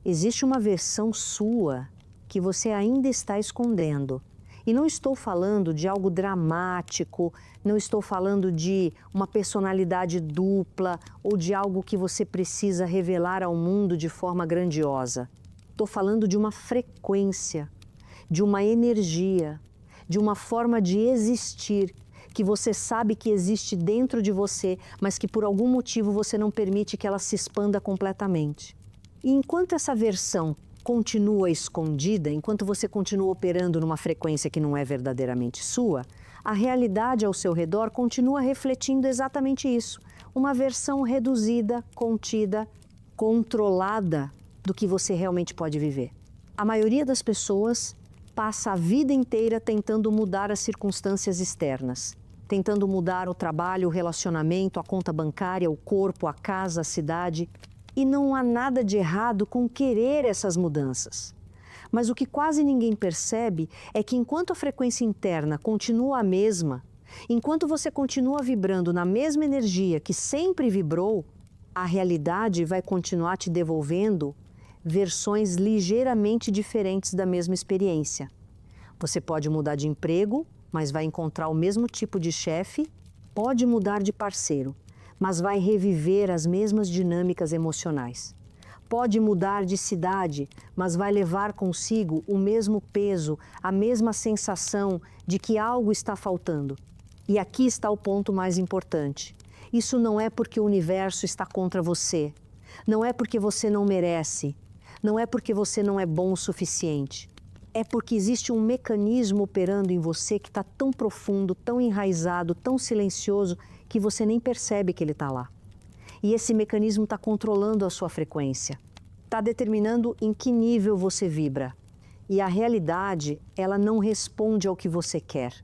Existe uma versão sua que você ainda está escondendo. E não estou falando de algo dramático, não estou falando de uma personalidade dupla ou de algo que você precisa revelar ao mundo de forma grandiosa. Estou falando de uma frequência, de uma energia, de uma forma de existir que você sabe que existe dentro de você, mas que por algum motivo você não permite que ela se expanda completamente. E enquanto essa versão continua escondida, enquanto você continua operando numa frequência que não é verdadeiramente sua, a realidade ao seu redor continua refletindo exatamente isso. Uma versão reduzida, contida, controlada do que você realmente pode viver. A maioria das pessoas passa a vida inteira tentando mudar as circunstâncias externas, tentando mudar o trabalho, o relacionamento, a conta bancária, o corpo, a casa, a cidade. E não há nada de errado com querer essas mudanças. Mas o que quase ninguém percebe é que enquanto a frequência interna continua a mesma, enquanto você continua vibrando na mesma energia que sempre vibrou, a realidade vai continuar te devolvendo versões ligeiramente diferentes da mesma experiência. Você pode mudar de emprego, mas vai encontrar o mesmo tipo de chefe, pode mudar de parceiro, mas vai reviver as mesmas dinâmicas emocionais. Pode mudar de cidade, mas vai levar consigo o mesmo peso, a mesma sensação de que algo está faltando. E aqui está o ponto mais importante. Isso não é porque o universo está contra você. Não é porque você não merece. Não é porque você não é bom o suficiente. É porque existe um mecanismo operando em você que está tão profundo, tão enraizado, tão silencioso, que você nem percebe que ele está lá. E esse mecanismo está controlando a sua frequência, está determinando em que nível você vibra. E a realidade, ela não responde ao que você quer,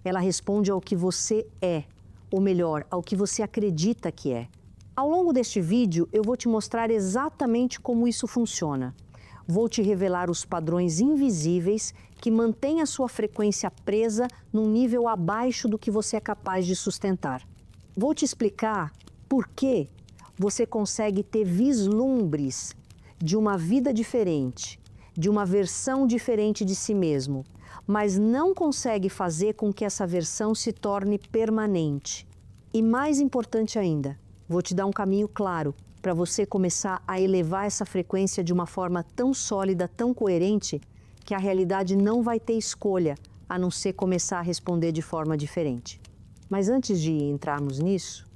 ela responde ao que você é, ou melhor, ao que você acredita que é. Ao longo deste vídeo, eu vou te mostrar exatamente como isso funciona. Vou te revelar os padrões invisíveis que mantêm a sua frequência presa num nível abaixo do que você é capaz de sustentar. Vou te explicar por que você consegue ter vislumbres de uma vida diferente, de uma versão diferente de si mesmo, mas não consegue fazer com que essa versão se torne permanente. E mais importante ainda, vou te dar um caminho claro para você começar a elevar essa frequência de uma forma tão sólida, tão coerente, que a realidade não vai ter escolha a não ser começar a responder de forma diferente. Mas antes de entrarmos nisso,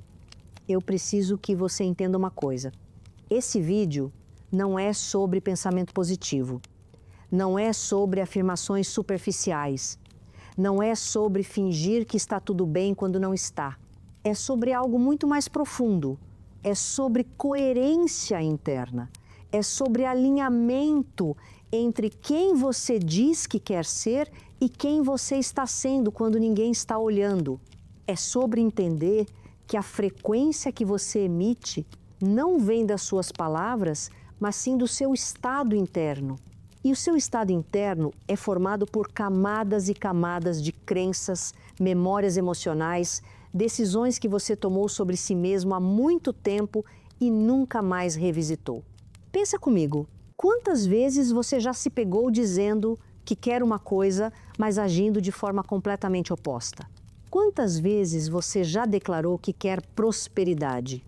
eu preciso que você entenda uma coisa. Esse vídeo não é sobre pensamento positivo, não é sobre afirmações superficiais, não é sobre fingir que está tudo bem quando não está. É sobre algo muito mais profundo, é sobre coerência interna, é sobre alinhamento entre quem você diz que quer ser e quem você está sendo quando ninguém está olhando. É sobre entender que a frequência que você emite não vem das suas palavras, mas sim do seu estado interno. E o seu estado interno é formado por camadas e camadas de crenças, memórias emocionais, decisões que você tomou sobre si mesmo há muito tempo e nunca mais revisitou. Pensa comigo, quantas vezes você já se pegou dizendo que quer uma coisa, mas agindo de forma completamente oposta? Quantas vezes você já declarou que quer prosperidade,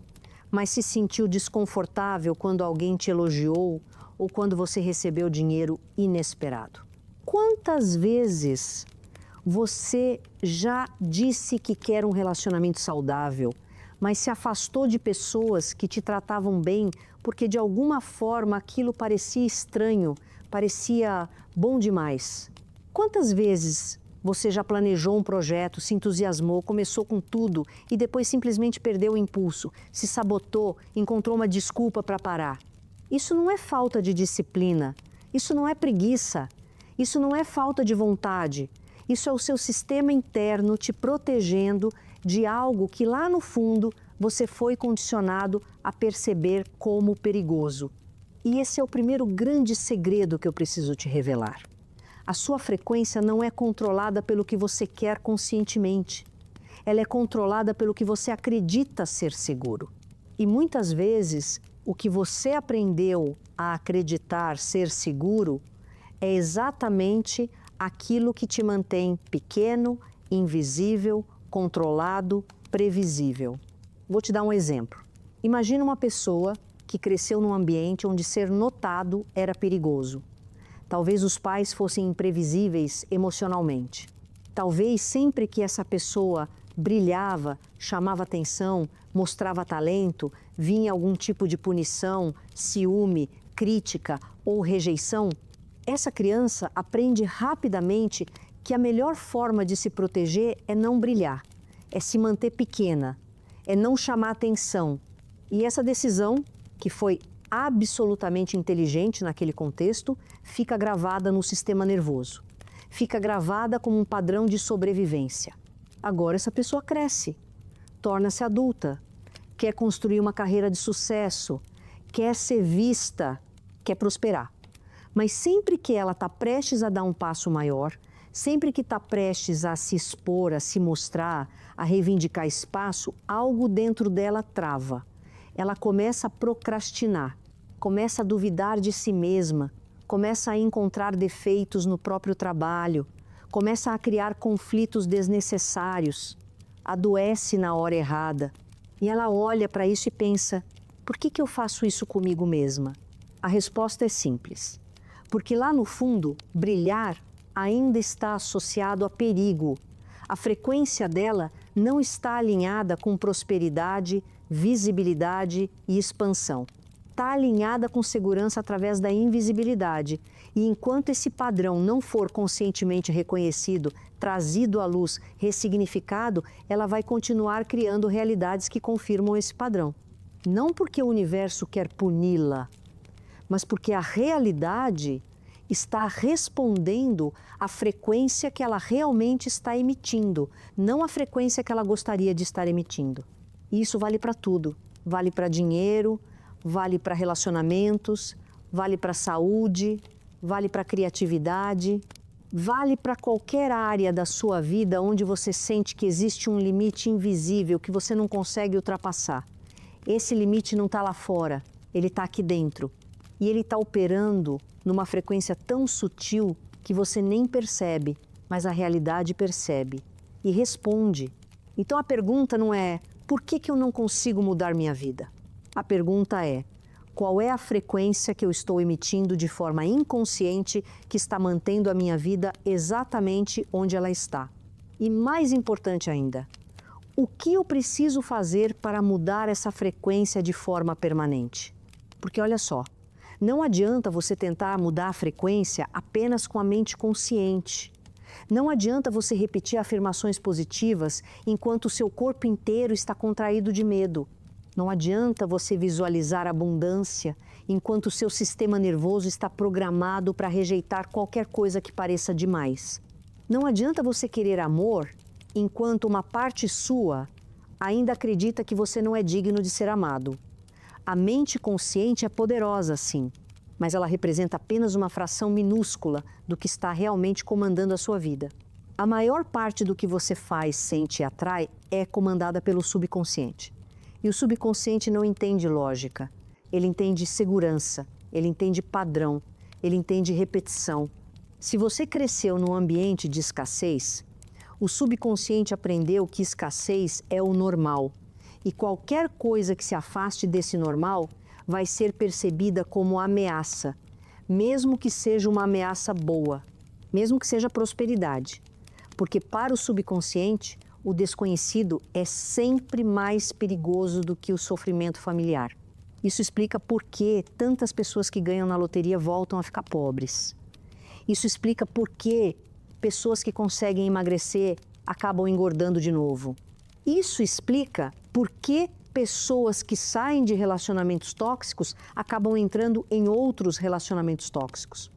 mas se sentiu desconfortável quando alguém te elogiou ou quando você recebeu dinheiro inesperado? Quantas vezes você já disse que quer um relacionamento saudável, mas se afastou de pessoas que te tratavam bem porque de alguma forma aquilo parecia estranho, parecia bom demais? Quantas vezes você já planejou um projeto, se entusiasmou, começou com tudo e depois simplesmente perdeu o impulso, se sabotou, encontrou uma desculpa para parar? Isso não é falta de disciplina, isso não é preguiça, isso não é falta de vontade, isso é o seu sistema interno te protegendo de algo que lá no fundo você foi condicionado a perceber como perigoso. E esse é o primeiro grande segredo que eu preciso te revelar. A sua frequência não é controlada pelo que você quer conscientemente. Ela é controlada pelo que você acredita ser seguro. E muitas vezes, o que você aprendeu a acreditar ser seguro é exatamente aquilo que te mantém pequeno, invisível, controlado, previsível. Vou te dar um exemplo. Imagina uma pessoa que cresceu num ambiente onde ser notado era perigoso. Talvez os pais fossem imprevisíveis emocionalmente. Talvez sempre que essa pessoa brilhava, chamava atenção, mostrava talento, vinha algum tipo de punição, ciúme, crítica ou rejeição, essa criança aprende rapidamente que a melhor forma de se proteger é não brilhar, é se manter pequena, é não chamar atenção. E essa decisão, que foi absolutamente inteligente naquele contexto, fica gravada no sistema nervoso. Fica gravada como um padrão de sobrevivência. Agora essa pessoa cresce, torna-se adulta, quer construir uma carreira de sucesso, quer ser vista, quer prosperar. Mas sempre que ela está prestes a dar um passo maior, sempre que está prestes a se expor, a se mostrar, a reivindicar espaço, algo dentro dela trava. Ela começa a procrastinar, começa a duvidar de si mesma, começa a encontrar defeitos no próprio trabalho, começa a criar conflitos desnecessários, adoece na hora errada. E ela olha para isso e pensa, por que eu faço isso comigo mesma? A resposta é simples. Porque lá no fundo, brilhar ainda está associado a perigo. A frequência dela não está alinhada com prosperidade, visibilidade e expansão. Está alinhada com segurança através da invisibilidade. E enquanto esse padrão não for conscientemente reconhecido, trazido à luz, ressignificado, ela vai continuar criando realidades que confirmam esse padrão. Não porque o universo quer puni-la, mas porque a realidade está respondendo à frequência que ela realmente está emitindo, não a frequência que ela gostaria de estar emitindo. E isso vale para tudo. Vale para dinheiro, vale para relacionamentos, vale para saúde, vale para criatividade, vale para qualquer área da sua vida onde você sente que existe um limite invisível que você não consegue ultrapassar. Esse limite não está lá fora, ele está aqui dentro. E ele está operando numa frequência tão sutil que você nem percebe, mas a realidade percebe e responde. Então a pergunta não é, por que eu não consigo mudar minha vida? A pergunta é, qual é a frequência que eu estou emitindo de forma inconsciente que está mantendo a minha vida exatamente onde ela está? E mais importante ainda, o que eu preciso fazer para mudar essa frequência de forma permanente? Porque olha só, não adianta você tentar mudar a frequência apenas com a mente consciente. Não adianta você repetir afirmações positivas enquanto o seu corpo inteiro está contraído de medo. Não adianta você visualizar abundância enquanto o seu sistema nervoso está programado para rejeitar qualquer coisa que pareça demais. Não adianta você querer amor enquanto uma parte sua ainda acredita que você não é digno de ser amado. A mente consciente é poderosa, sim, mas ela representa apenas uma fração minúscula do que está realmente comandando a sua vida. A maior parte do que você faz, sente e atrai é comandada pelo subconsciente. E o subconsciente não entende lógica, ele entende segurança, ele entende padrão, ele entende repetição. Se você cresceu num ambiente de escassez, o subconsciente aprendeu que escassez é o normal. E qualquer coisa que se afaste desse normal vai ser percebida como ameaça, mesmo que seja uma ameaça boa, mesmo que seja prosperidade. Porque para o subconsciente, o desconhecido é sempre mais perigoso do que o sofrimento familiar. Isso explica por que tantas pessoas que ganham na loteria voltam a ficar pobres. Isso explica por que pessoas que conseguem emagrecer acabam engordando de novo. Isso explica por que pessoas que saem de relacionamentos tóxicos acabam entrando em outros relacionamentos tóxicos.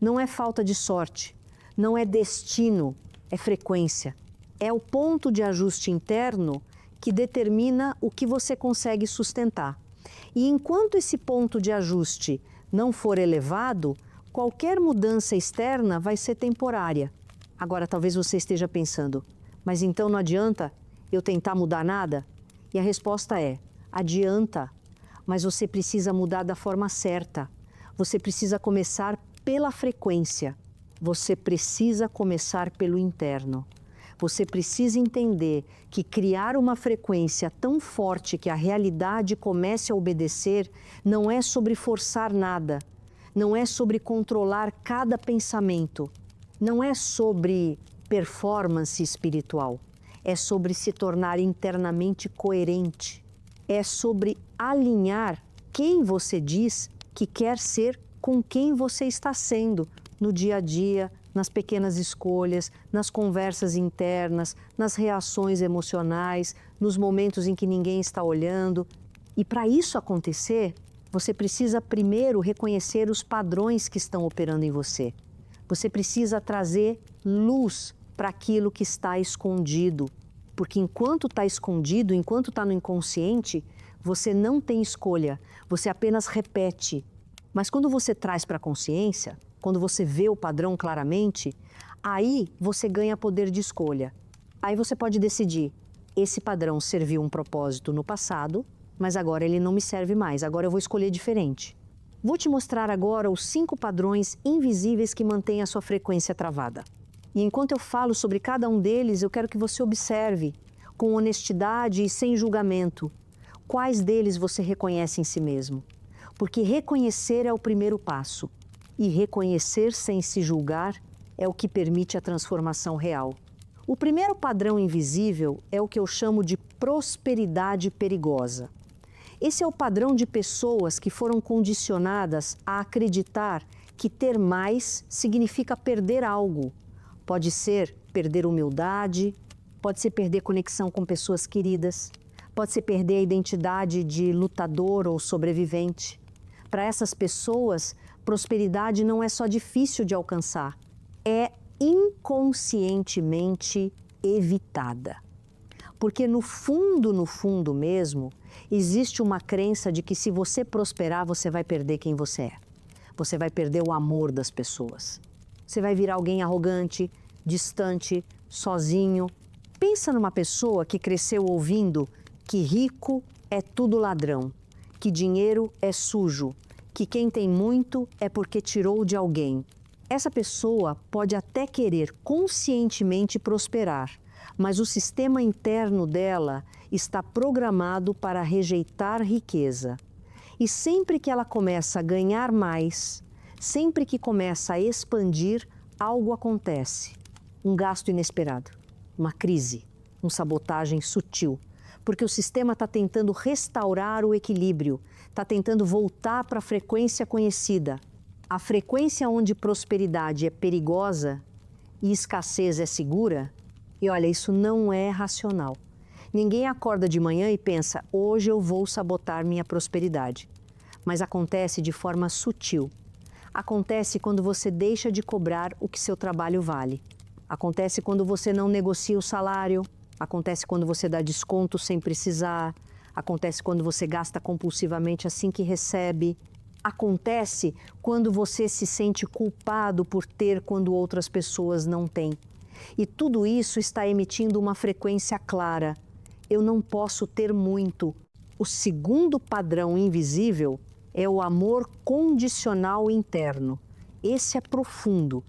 Não é falta de sorte, não é destino, é frequência. É o ponto de ajuste interno que determina o que você consegue sustentar. E enquanto esse ponto de ajuste não for elevado, qualquer mudança externa vai ser temporária. Agora, talvez você esteja pensando, mas então não adianta eu tentar mudar nada? E a resposta é, adianta. mas você precisa mudar da forma certa. Você precisa começar pela frequência. Você precisa começar pelo interno. Você precisa entender que criar uma frequência tão forte que a realidade comece a obedecer não é sobre forçar nada, não é sobre controlar cada pensamento, não é sobre performance espiritual, é sobre se tornar internamente coerente, é sobre alinhar quem você diz que quer ser com quem você está sendo no dia a dia, nas pequenas escolhas, nas conversas internas, nas reações emocionais, nos momentos em que ninguém está olhando. E para isso acontecer, você precisa primeiro reconhecer os padrões que estão operando em você. Você precisa trazer luz para aquilo que está escondido. Porque enquanto está escondido, enquanto está no inconsciente, você não tem escolha, você apenas repete. Mas quando você traz para a consciência, quando você vê o padrão claramente, aí você ganha poder de escolha. Aí você pode decidir, esse padrão serviu um propósito no passado, mas agora ele não me serve mais, agora eu vou escolher diferente. Vou te mostrar agora os 5 padrões invisíveis que mantêm a sua frequência travada. E enquanto eu falo sobre cada um deles, eu quero que você observe, com honestidade e sem julgamento, quais deles você reconhece em si mesmo. Porque reconhecer é o primeiro passo. E reconhecer sem se julgar é o que permite a transformação real. O primeiro padrão invisível é o que eu chamo de prosperidade perigosa. Esse é o padrão de pessoas que foram condicionadas a acreditar que ter mais significa perder algo. Pode ser perder humildade, pode ser perder conexão com pessoas queridas, pode ser perder a identidade de lutador ou sobrevivente. Para essas pessoas, prosperidade não é só difícil de alcançar, é inconscientemente evitada. Porque no fundo mesmo, existe uma crença de que se você prosperar, você vai perder quem você é. Você vai perder o amor das pessoas. Você vai virar alguém arrogante, distante, sozinho. Pensa numa pessoa que cresceu ouvindo que rico é tudo ladrão, que dinheiro é sujo, que quem tem muito é porque tirou de alguém. Essa pessoa pode até querer conscientemente prosperar, mas o sistema interno dela está programado para rejeitar riqueza. E sempre que ela começa a ganhar mais, sempre que começa a expandir, algo acontece. Um gasto inesperado, uma crise, uma sabotagem sutil. Porque o sistema está tentando restaurar o equilíbrio, está tentando voltar para a frequência conhecida. A frequência onde prosperidade é perigosa e escassez é segura. E olha, isso não é racional. Ninguém acorda de manhã e pensa, hoje eu vou sabotar minha prosperidade. Mas acontece de forma sutil. Acontece quando você deixa de cobrar o que seu trabalho vale. Acontece quando você não negocia o salário. Acontece quando você dá desconto sem precisar. Acontece quando você gasta compulsivamente assim que recebe. Acontece quando você se sente culpado por ter quando outras pessoas não têm. E tudo isso está emitindo uma frequência clara. Eu não posso ter muito. O segundo padrão invisível é o amor condicional interno. Esse é profundo.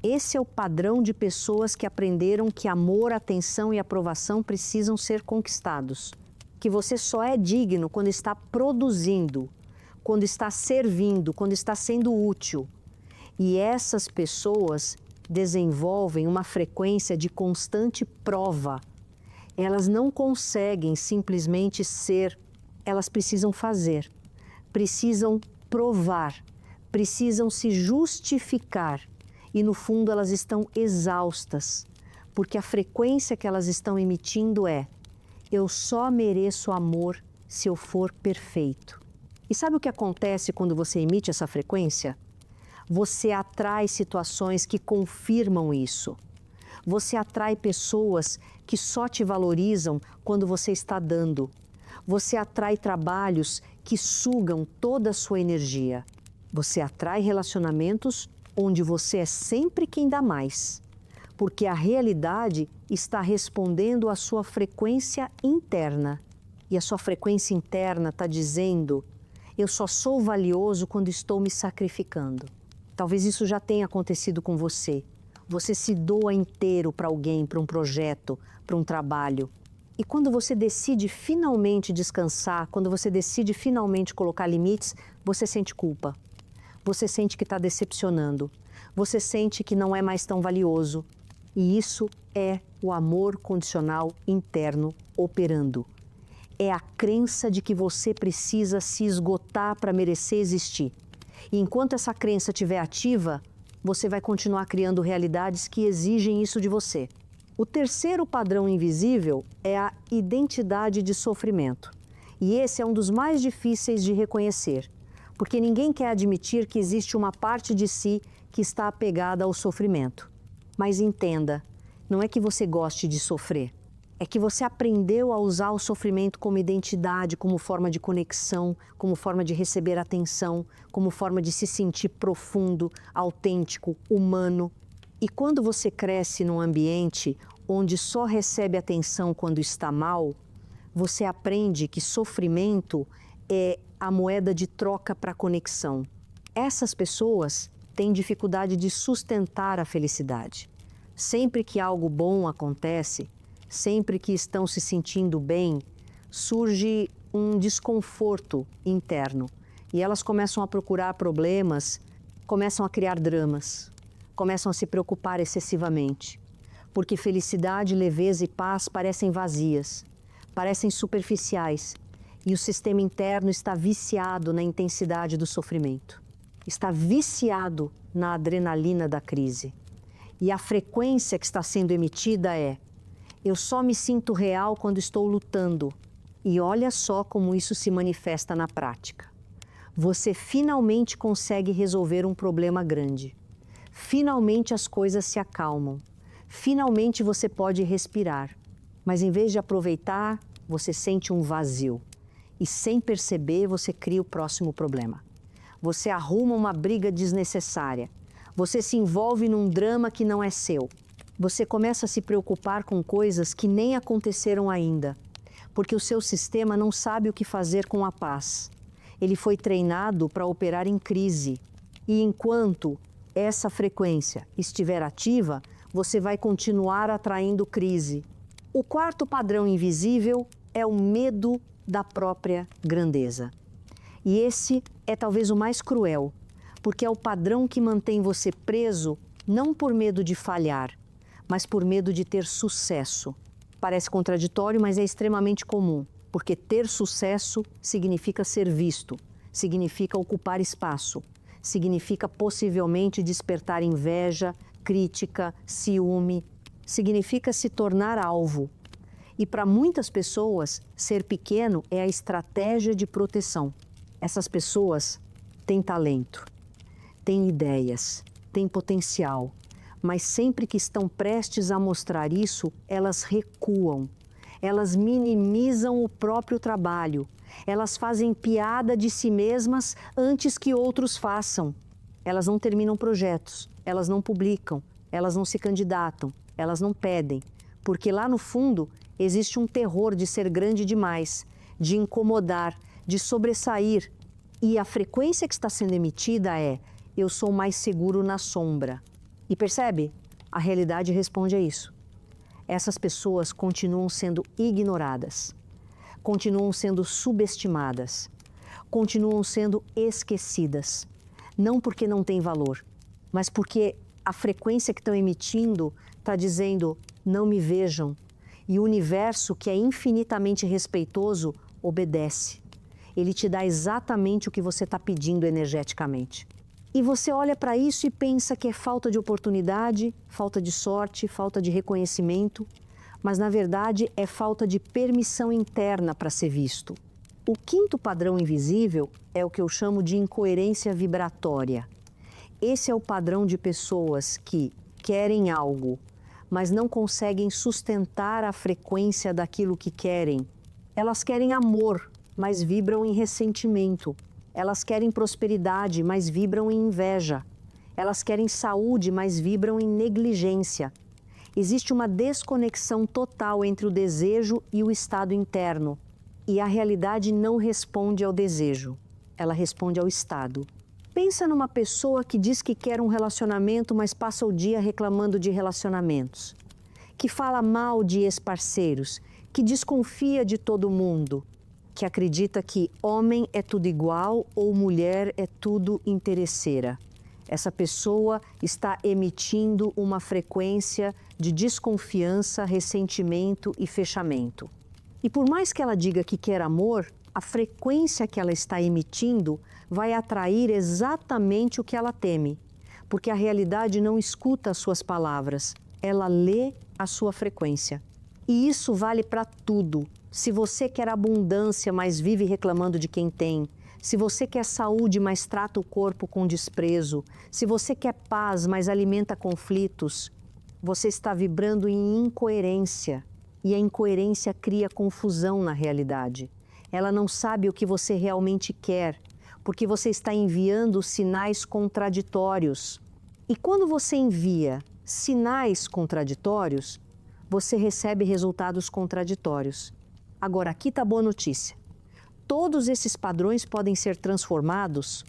Esse é o padrão de pessoas que aprenderam que amor, atenção e aprovação precisam ser conquistados. Que você só é digno quando está produzindo, quando está servindo, quando está sendo útil. E essas pessoas desenvolvem uma frequência de constante prova. Elas não conseguem simplesmente ser, elas precisam fazer, precisam provar, precisam se justificar. E no fundo elas estão exaustas, porque a frequência que elas estão emitindo é: eu só mereço amor se eu for perfeito. E sabe o que acontece quando você emite essa frequência? Você atrai situações que confirmam isso. Você atrai pessoas que só te valorizam quando você está dando. Você atrai trabalhos que sugam toda a sua energia. Você atrai relacionamentos onde você é sempre quem dá mais, porque a realidade está respondendo à sua frequência interna. E a sua frequência interna está dizendo: eu só sou valioso quando estou me sacrificando. Talvez isso já tenha acontecido com você. Você se doa inteiro para alguém, para um projeto, para um trabalho. E quando você decide finalmente descansar, quando você decide finalmente colocar limites, você sente culpa. Você sente que está decepcionando. Você sente que não é mais tão valioso. E isso é o amor condicional interno operando. É a crença de que você precisa se esgotar para merecer existir. E enquanto essa crença estiver ativa, você vai continuar criando realidades que exigem isso de você. O terceiro padrão invisível é a identidade de sofrimento. E esse é um dos mais difíceis de reconhecer, porque ninguém quer admitir que existe uma parte de si que está apegada ao sofrimento. Mas entenda, não é que você goste de sofrer, é que você aprendeu a usar o sofrimento como identidade, como forma de conexão, como forma de receber atenção, como forma de se sentir profundo, autêntico, humano. E quando você cresce num ambiente onde só recebe atenção quando está mal, você aprende que sofrimento é a moeda de troca para conexão. Essas pessoas têm dificuldade de sustentar a felicidade. Sempre que algo bom acontece, sempre que estão se sentindo bem, surge um desconforto interno e elas começam a procurar problemas, começam a criar dramas, começam a se preocupar excessivamente, porque felicidade, leveza e paz parecem vazias, parecem superficiais e o sistema interno está viciado na intensidade do sofrimento, está viciado na adrenalina da crise. E a frequência que está sendo emitida é: eu só me sinto real quando estou lutando. E olha só como isso se manifesta na prática. Você finalmente consegue resolver um problema grande. Finalmente as coisas se acalmam. Finalmente você pode respirar. Mas em vez de aproveitar, você sente um vazio. E sem perceber, você cria o próximo problema. Você arruma uma briga desnecessária. Você se envolve num drama que não é seu. Você começa a se preocupar com coisas que nem aconteceram ainda, porque o seu sistema não sabe o que fazer com a paz. Ele foi treinado para operar em crise. E enquanto essa frequência estiver ativa, você vai continuar atraindo crise. O quarto padrão invisível é o medo da própria grandeza. E esse é talvez o mais cruel, porque é o padrão que mantém você preso não por medo de falhar, mas por medo de ter sucesso. Parece contraditório, mas é extremamente comum, porque ter sucesso significa ser visto, significa ocupar espaço, significa possivelmente despertar inveja, crítica, ciúme, significa se tornar alvo. E para muitas pessoas, ser pequeno é a estratégia de proteção. Essas pessoas têm talento, têm ideias, têm potencial, mas sempre que estão prestes a mostrar isso, elas recuam, elas minimizam o próprio trabalho, elas fazem piada de si mesmas antes que outros façam. Elas não terminam projetos, elas não publicam, elas não se candidatam, elas não pedem, porque lá no fundo existe um terror de ser grande demais, de incomodar, de sobressair. E a frequência que está sendo emitida é: eu sou mais seguro na sombra. E percebe? A realidade responde a isso. Essas pessoas continuam sendo ignoradas, continuam sendo subestimadas, continuam sendo esquecidas. Não porque não têm valor, mas porque a frequência que estão emitindo está dizendo: não me vejam. E o universo, que é infinitamente respeitoso, obedece. Ele te dá exatamente o que você está pedindo energeticamente. E você olha para isso e pensa que é falta de oportunidade, falta de sorte, falta de reconhecimento, mas na verdade é falta de permissão interna para ser visto. O quinto padrão invisível é o que eu chamo de incoerência vibratória. Esse é o padrão de pessoas que querem algo, mas não conseguem sustentar a frequência daquilo que querem. Elas querem amor, mas vibram em ressentimento. Elas querem prosperidade, mas vibram em inveja. Elas querem saúde, mas vibram em negligência. Existe uma desconexão total entre o desejo e o estado interno. E a realidade não responde ao desejo, ela responde ao estado. Pensa numa pessoa que diz que quer um relacionamento, mas passa o dia reclamando de relacionamentos, que fala mal de ex-parceiros, que desconfia de todo mundo, que acredita que homem é tudo igual ou mulher é tudo interesseira. Essa pessoa está emitindo uma frequência de desconfiança, ressentimento e fechamento. E por mais que ela diga que quer amor, a frequência que ela está emitindo vai atrair exatamente o que ela teme, porque a realidade não escuta as suas palavras, ela lê a sua frequência. E isso vale para tudo. Se você quer abundância, mas vive reclamando de quem tem, se você quer saúde, mas trata o corpo com desprezo, se você quer paz, mas alimenta conflitos, você está vibrando em incoerência. E a incoerência cria confusão na realidade. Ela não sabe o que você realmente quer, porque você está enviando sinais contraditórios. E quando você envia sinais contraditórios, você recebe resultados contraditórios. Agora, aqui está a boa notícia. Todos esses padrões podem ser transformados,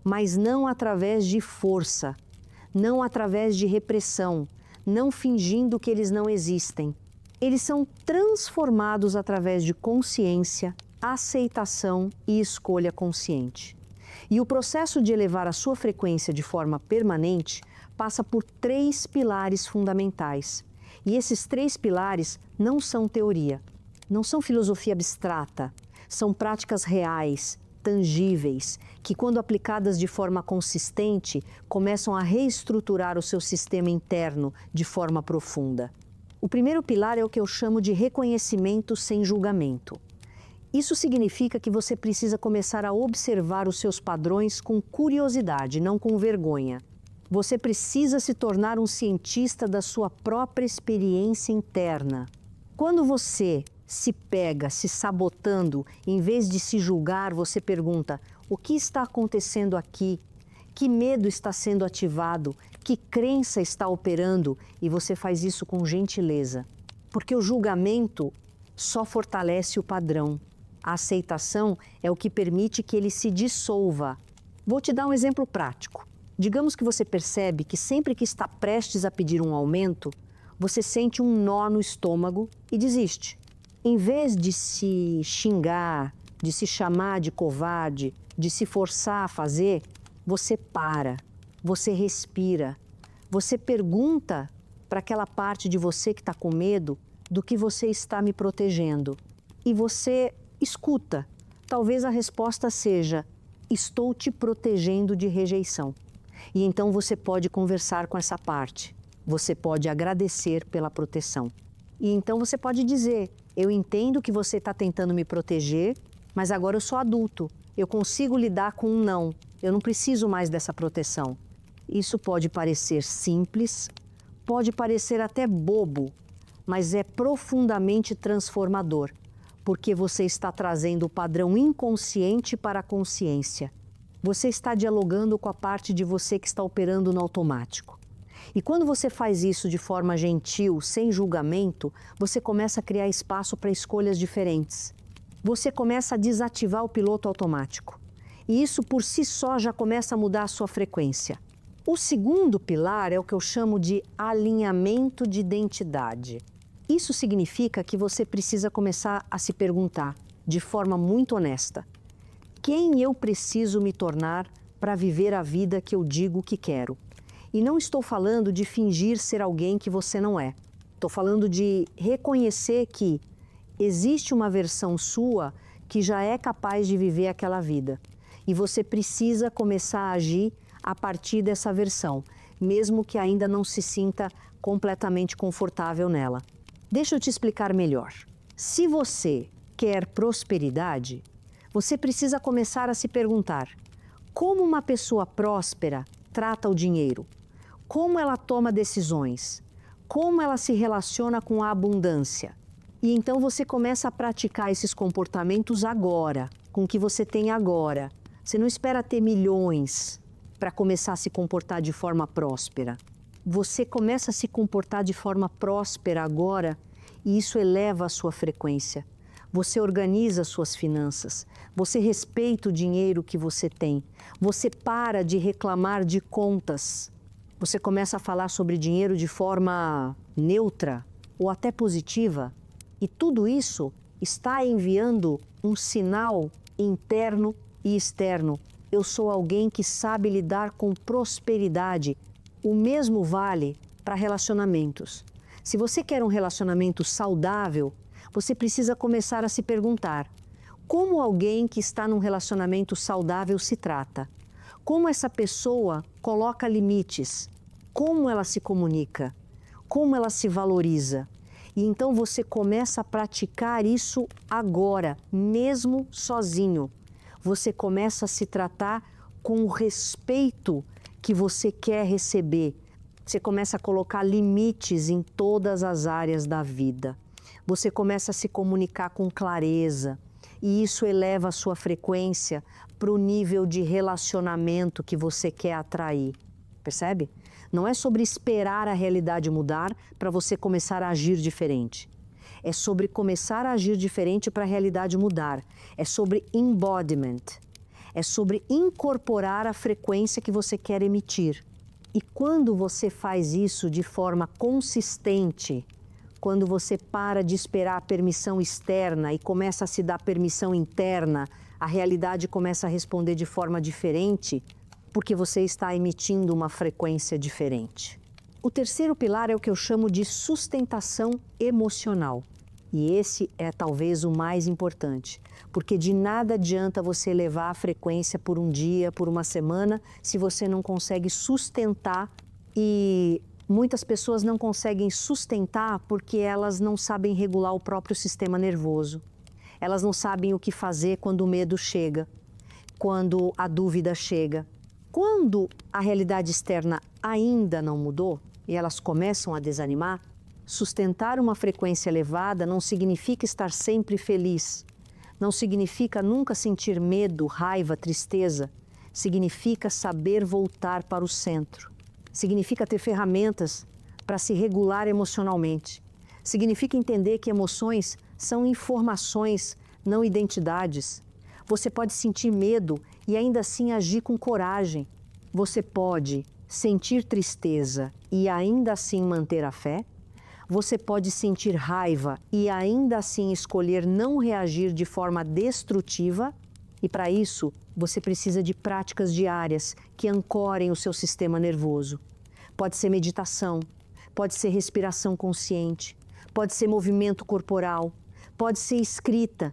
mas não através de força, não através de repressão, não fingindo que eles não existem. Eles são transformados através de consciência, aceitação e escolha consciente. E o processo de elevar a sua frequência de forma permanente passa por 3 pilares fundamentais. E esses 3 pilares não são teoria, não são filosofia abstrata, são práticas reais, tangíveis, que quando aplicadas de forma consistente, começam a reestruturar o seu sistema interno de forma profunda. O primeiro pilar é o que eu chamo de reconhecimento sem julgamento. Isso significa que você precisa começar a observar os seus padrões com curiosidade, não com vergonha. Você precisa se tornar um cientista da sua própria experiência interna. Quando você se pega se sabotando, em vez de se julgar, você pergunta: o que está acontecendo aqui? Que medo está sendo ativado? Que crença está operando? E você faz isso com gentileza. Porque o julgamento só fortalece o padrão. A aceitação é o que permite que ele se dissolva. Vou te dar um exemplo prático. Digamos que você percebe que sempre que está prestes a pedir um aumento, você sente um nó no estômago e desiste. Em vez de se xingar, de se chamar de covarde, de se forçar a fazer, você para, você respira, você pergunta para aquela parte de você que está com medo do que você está me protegendo. E você escuta. Talvez a resposta seja: estou te protegendo de rejeição. E então você pode conversar com essa parte. Você pode agradecer pela proteção. E então você pode dizer: eu entendo que você está tentando me proteger, mas agora eu sou adulto. Eu consigo lidar com um não. Eu não preciso mais dessa proteção. Isso pode parecer simples, pode parecer até bobo, mas é profundamente transformador, porque você está trazendo o padrão inconsciente para a consciência. Você está dialogando com a parte de você que está operando no automático. E quando você faz isso de forma gentil, sem julgamento, você começa a criar espaço para escolhas diferentes. Você começa a desativar o piloto automático. E isso por si só já começa a mudar a sua frequência. O segundo pilar é o que eu chamo de alinhamento de identidade. Isso significa que você precisa começar a se perguntar, de forma muito honesta: quem eu preciso me tornar para viver a vida que eu digo que quero? E não estou falando de fingir ser alguém que você não é. Estou falando de reconhecer que existe uma versão sua que já é capaz de viver aquela vida. E você precisa começar a agir a partir dessa versão, mesmo que ainda não se sinta completamente confortável nela. Deixa eu te explicar melhor. Se você quer prosperidade, você precisa começar a se perguntar: como uma pessoa próspera trata o dinheiro? Como ela toma decisões? Como ela se relaciona com a abundância? E então você começa a praticar esses comportamentos agora, com o que você tem agora. Você não espera ter milhões para começar a se comportar de forma próspera. Você começa a se comportar de forma próspera agora e isso eleva a sua frequência. Você organiza suas finanças, você respeita o dinheiro que você tem, você para de reclamar de contas, você começa a falar sobre dinheiro de forma neutra ou até positiva, e tudo isso está enviando um sinal interno e externo. Eu sou alguém que sabe lidar com prosperidade. O mesmo vale para relacionamentos. Se você quer um relacionamento saudável, você precisa começar a se perguntar: como alguém que está num relacionamento saudável se trata? Como essa pessoa coloca limites? Como ela se comunica? Como ela se valoriza? E então você começa a praticar isso agora, mesmo sozinho. Você começa a se tratar com o respeito que você quer receber. Você começa a colocar limites em todas as áreas da vida. Você começa a se comunicar com clareza e isso eleva a sua frequência para o nível de relacionamento que você quer atrair. Percebe? Não é sobre esperar a realidade mudar para você começar a agir diferente. É sobre começar a agir diferente para a realidade mudar. É sobre embodiment. É sobre incorporar a frequência que você quer emitir. E quando você faz isso de forma consistente, quando você para de esperar a permissão externa e começa a se dar permissão interna, a realidade começa a responder de forma diferente, porque você está emitindo uma frequência diferente. O terceiro pilar é o que eu chamo de sustentação emocional. E esse é talvez o mais importante, porque de nada adianta você elevar a frequência por um dia, por uma semana, se você não consegue sustentar. E muitas pessoas não conseguem sustentar porque elas não sabem regular o próprio sistema nervoso. Elas não sabem o que fazer quando o medo chega, quando a dúvida chega. Quando a realidade externa ainda não mudou e elas começam a desanimar, sustentar uma frequência elevada não significa estar sempre feliz, não significa nunca sentir medo, raiva, tristeza, significa saber voltar para o centro. Significa ter ferramentas para se regular emocionalmente. Significa entender que emoções são informações, não identidades. Você pode sentir medo e ainda assim agir com coragem. Você pode sentir tristeza e ainda assim manter a fé. Você pode sentir raiva e ainda assim escolher não reagir de forma destrutiva. E para isso, você precisa de práticas diárias que ancorem o seu sistema nervoso. Pode ser meditação, pode ser respiração consciente, pode ser movimento corporal, pode ser escrita,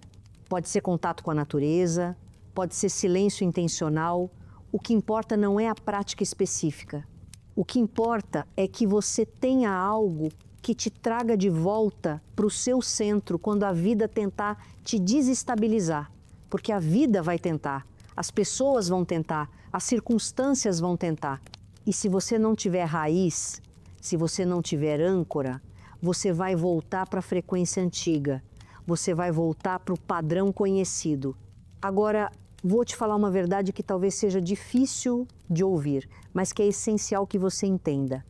pode ser contato com a natureza, pode ser silêncio intencional. O que importa não é a prática específica. O que importa é que você tenha algo que te traga de volta para o seu centro quando a vida tentar te desestabilizar. Porque a vida vai tentar, as pessoas vão tentar, as circunstâncias vão tentar. E se você não tiver raiz, se você não tiver âncora, você vai voltar para a frequência antiga, você vai voltar para o padrão conhecido. Agora, vou te falar uma verdade que talvez seja difícil de ouvir, mas que é essencial que você entenda.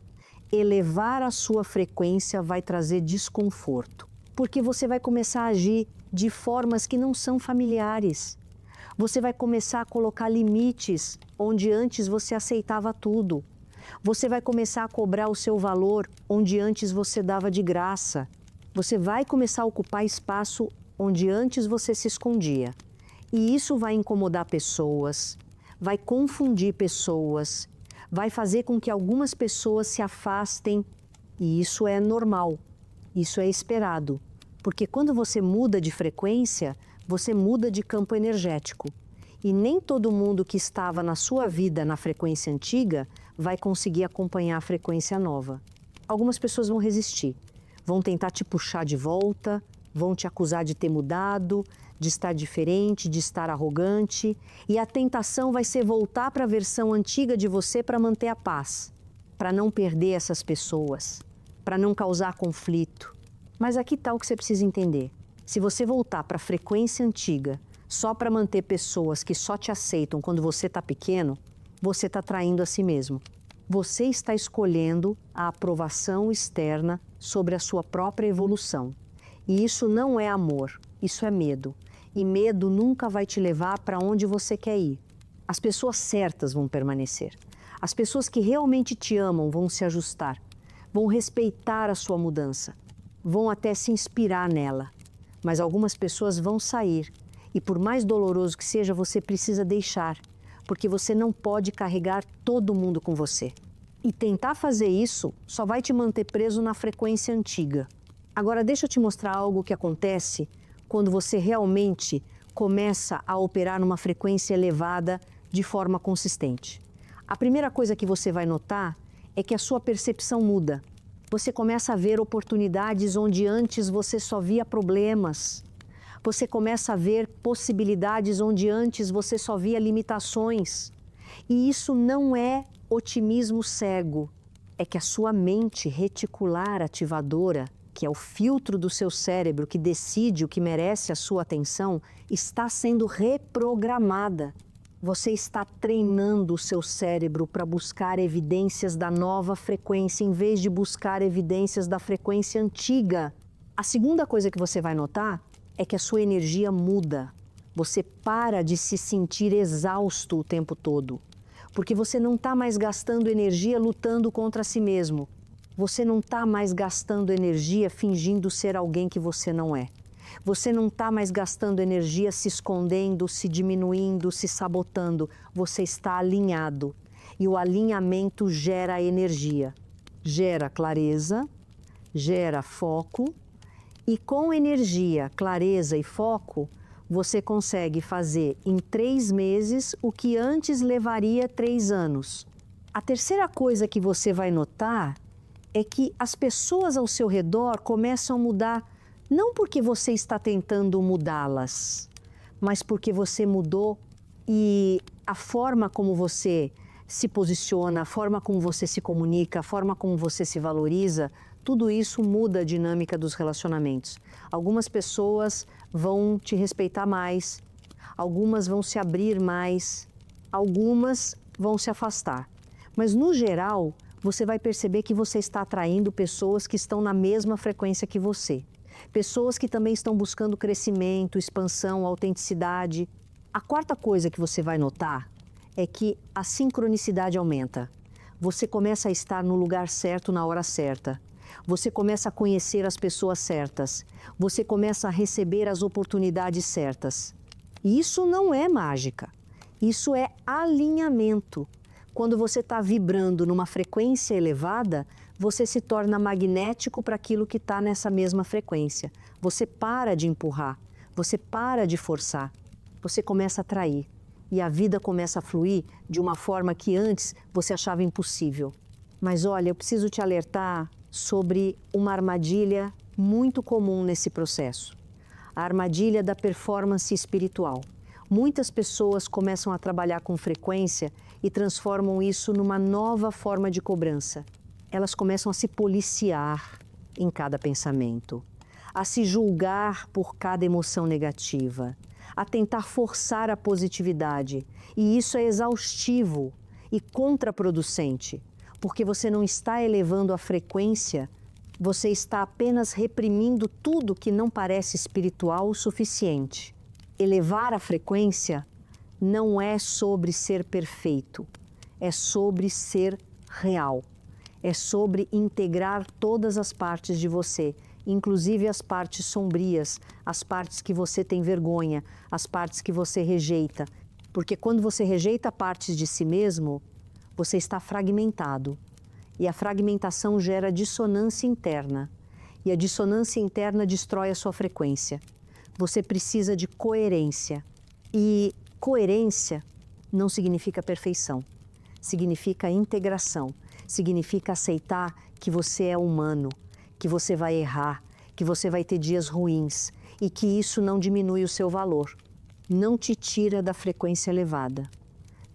Elevar a sua frequência vai trazer desconforto, porque você vai começar a agir de formas que não são familiares. Você vai começar a colocar limites onde antes você aceitava tudo. Você vai começar a cobrar o seu valor onde antes você dava de graça. Você vai começar a ocupar espaço onde antes você se escondia. E isso vai incomodar pessoas, vai confundir pessoas, vai fazer com que algumas pessoas se afastem. E isso é normal, isso é esperado. Porque quando você muda de frequência, você muda de campo energético. E nem todo mundo que estava na sua vida na frequência antiga vai conseguir acompanhar a frequência nova. Algumas pessoas vão resistir, vão tentar te puxar de volta, vão te acusar de ter mudado, de estar diferente, de estar arrogante. E a tentação vai ser voltar para a versão antiga de você para manter a paz, para não perder essas pessoas, para não causar conflito. Mas aqui está o que você precisa entender. Se você voltar para a frequência antiga só para manter pessoas que só te aceitam quando você está pequeno, você está traindo a si mesmo. Você está escolhendo a aprovação externa sobre a sua própria evolução. E isso não é amor. Isso é medo. E medo nunca vai te levar para onde você quer ir. As pessoas certas vão permanecer. As pessoas que realmente te amam vão se ajustar, vão respeitar a sua mudança, vão até se inspirar nela. Mas algumas pessoas vão sair e, por mais doloroso que seja, você precisa deixar, porque você não pode carregar todo mundo com você. E tentar fazer isso só vai te manter preso na frequência antiga. Agora deixa eu te mostrar algo que acontece quando você realmente começa a operar numa frequência elevada de forma consistente. A primeira coisa que você vai notar é que a sua percepção muda. Você começa a ver oportunidades onde antes você só via problemas. Você começa a ver possibilidades onde antes você só via limitações. E isso não é otimismo cego. É que a sua mente reticular ativadora, que é o filtro do seu cérebro que decide o que merece a sua atenção, está sendo reprogramada. Você está treinando o seu cérebro para buscar evidências da nova frequência em vez de buscar evidências da frequência antiga. A segunda coisa que você vai notar é que a sua energia muda. Você para de se sentir exausto o tempo todo, porque você não está mais gastando energia lutando contra si mesmo. Você não está mais gastando energia fingindo ser alguém que você não é. Você não está mais gastando energia se escondendo, se diminuindo, se sabotando. Você está alinhado. E o alinhamento gera energia, gera clareza, gera foco. E com energia, clareza e foco, você consegue fazer em 3 meses o que antes levaria 3 anos. A terceira coisa que você vai notar é que as pessoas ao seu redor começam a mudar, não porque você está tentando mudá-las, mas porque você mudou e a forma como você se posiciona, a forma como você se comunica, a forma como você se valoriza, tudo isso muda a dinâmica dos relacionamentos. Algumas pessoas vão te respeitar mais, algumas vão se abrir mais, algumas vão se afastar. Mas no geral, você vai perceber que você está atraindo pessoas que estão na mesma frequência que você. Pessoas que também estão buscando crescimento, expansão, autenticidade. A quarta coisa que você vai notar é que a sincronicidade aumenta. Você começa a estar no lugar certo na hora certa. Você começa a conhecer as pessoas certas. Você começa a receber as oportunidades certas. E isso não é mágica. Isso é alinhamento. Quando você está vibrando numa frequência elevada, você se torna magnético para aquilo que está nessa mesma frequência. Você para de empurrar, você para de forçar, você começa a atrair. E a vida começa a fluir de uma forma que antes você achava impossível. Mas olha, eu preciso te alertar sobre uma armadilha muito comum nesse processo. A armadilha da performance espiritual. Muitas pessoas começam a trabalhar com frequência e transformam isso numa nova forma de cobrança. Elas começam a se policiar em cada pensamento, a se julgar por cada emoção negativa, a tentar forçar a positividade. E isso é exaustivo e contraproducente, porque você não está elevando a frequência, você está apenas reprimindo tudo que não parece espiritual o suficiente. Elevar a frequência não é sobre ser perfeito, é sobre ser real. É sobre integrar todas as partes de você, inclusive as partes sombrias, as partes que você tem vergonha, as partes que você rejeita. Porque quando você rejeita partes de si mesmo, você está fragmentado. E a fragmentação gera dissonância interna. E a dissonância interna destrói a sua frequência. Você precisa de coerência. E coerência não significa perfeição, significa integração. Significa aceitar que você é humano, que você vai errar, que você vai ter dias ruins e que isso não diminui o seu valor. Não te tira da frequência elevada.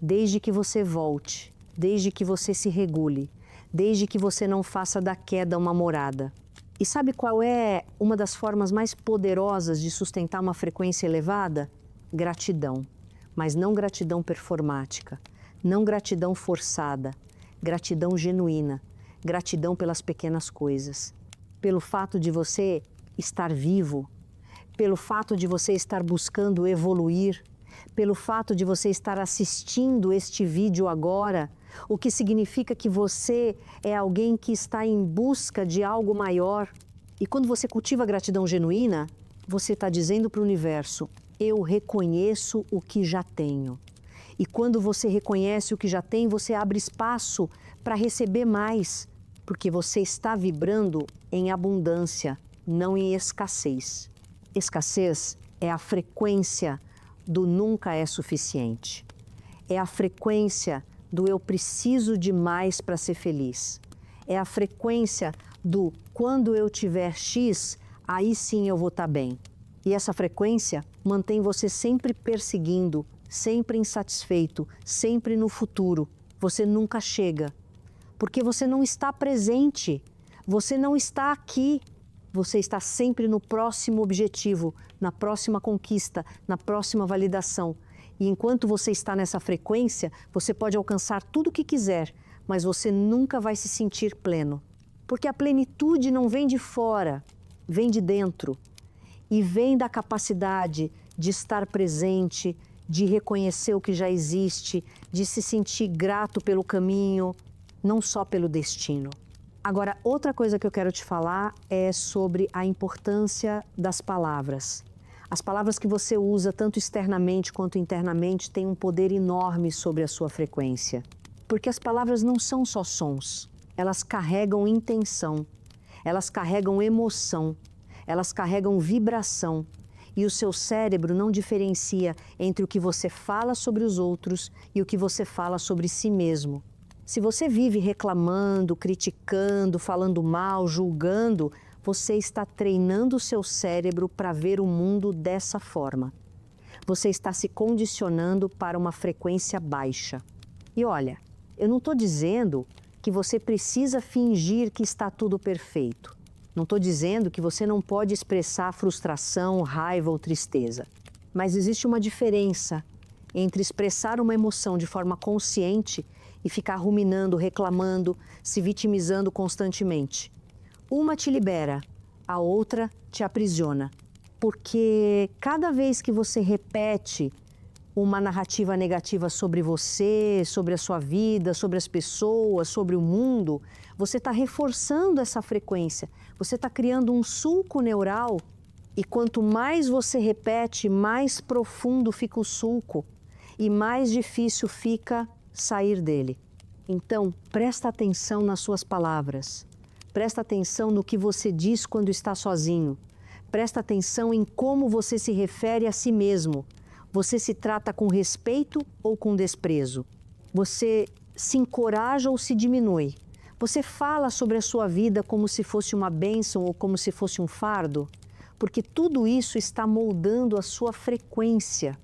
Desde que você volte, desde que você se regule, desde que você não faça da queda uma morada. E sabe qual é uma das formas mais poderosas de sustentar uma frequência elevada? Gratidão. Mas não gratidão performática, não gratidão forçada. Gratidão genuína, gratidão pelas pequenas coisas, pelo fato de você estar vivo, pelo fato de você estar buscando evoluir, pelo fato de você estar assistindo este vídeo agora, o que significa que você é alguém que está em busca de algo maior. E quando você cultiva a gratidão genuína, você está dizendo para o universo: eu reconheço o que já tenho. E quando você reconhece o que já tem, você abre espaço para receber mais, porque você está vibrando em abundância, não em escassez. Escassez é a frequência do nunca é suficiente. É a frequência do eu preciso de mais para ser feliz. É a frequência do quando eu tiver X, aí sim eu vou estar bem. E essa frequência mantém você sempre perseguindo, sempre insatisfeito, sempre no futuro. Você nunca chega, porque você não está presente, você não está aqui. Você está sempre no próximo objetivo, na próxima conquista, na próxima validação. E enquanto você está nessa frequência, você pode alcançar tudo o que quiser, mas você nunca vai se sentir pleno. Porque a plenitude não vem de fora, vem de dentro. E vem da capacidade de estar presente, de reconhecer o que já existe, de se sentir grato pelo caminho, não só pelo destino. Agora, outra coisa que eu quero te falar é sobre a importância das palavras. As palavras que você usa, tanto externamente quanto internamente, têm um poder enorme sobre a sua frequência. Porque as palavras não são só sons, elas carregam intenção, elas carregam emoção, elas carregam vibração. E o seu cérebro não diferencia entre o que você fala sobre os outros e o que você fala sobre si mesmo. Se você vive reclamando, criticando, falando mal, julgando, você está treinando o seu cérebro para ver o mundo dessa forma. Você está se condicionando para uma frequência baixa. E olha, eu não estou dizendo que você precisa fingir que está tudo perfeito. Não estou dizendo que você não pode expressar frustração, raiva ou tristeza. Mas existe uma diferença entre expressar uma emoção de forma consciente e ficar ruminando, reclamando, se vitimizando constantemente. Uma te libera, a outra te aprisiona. Porque cada vez que você repete uma narrativa negativa sobre você, sobre a sua vida, sobre as pessoas, sobre o mundo, você está reforçando essa frequência, você está criando um sulco neural e quanto mais você repete, mais profundo fica o sulco e mais difícil fica sair dele. Então, presta atenção nas suas palavras, presta atenção no que você diz quando está sozinho, presta atenção em como você se refere a si mesmo. Você se trata com respeito ou com desprezo? Você se encoraja ou se diminui? Você fala sobre a sua vida como se fosse uma bênção ou como se fosse um fardo? Porque tudo isso está moldando a sua frequência.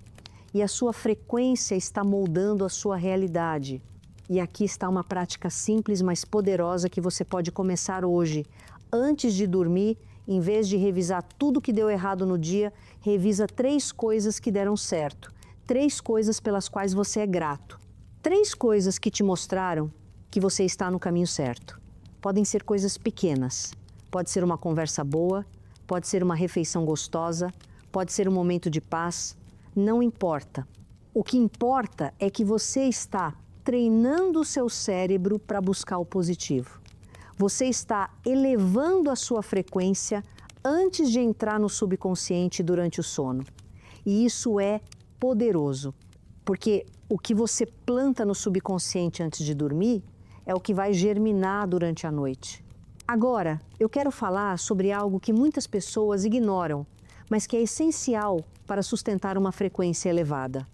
E a sua frequência está moldando a sua realidade. E aqui está uma prática simples, mas poderosa que você pode começar hoje. Antes de dormir, em vez de revisar tudo que deu errado no dia, revisa 3 coisas que deram certo. 3 coisas pelas quais você é grato. 3 coisas que te mostraram que você está no caminho certo. Podem ser coisas pequenas. Pode ser uma conversa boa, pode ser uma refeição gostosa, pode ser um momento de paz. Não importa. O que importa é que você está treinando o seu cérebro para buscar o positivo. Você está elevando a sua frequência antes de entrar no subconsciente durante o sono. E isso é poderoso, porque o que você planta no subconsciente antes de dormir é o que vai germinar durante a noite. Agora, eu quero falar sobre algo que muitas pessoas ignoram, mas que é essencial para sustentar uma frequência elevada: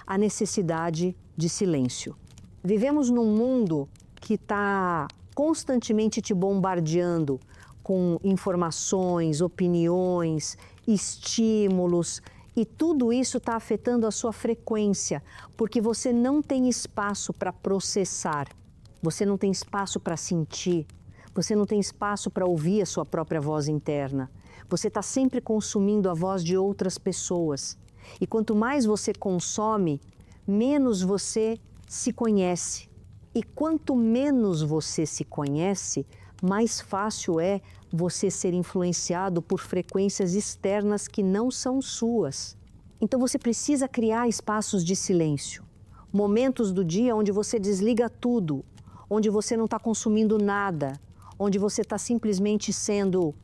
a necessidade de silêncio. Vivemos num mundo que está constantemente te bombardeando com informações, opiniões, estímulos, e tudo isso está afetando a sua frequência, porque você não tem espaço para processar, você não tem espaço para sentir, você não tem espaço para ouvir a sua própria voz interna. Você está sempre consumindo a voz de outras pessoas. E quanto mais você consome, menos você se conhece. E quanto menos você se conhece, mais fácil é você ser influenciado por frequências externas que não são suas. Então você precisa criar espaços de silêncio, momentos do dia onde você desliga tudo, onde você não está consumindo nada, onde você está simplesmente sendo.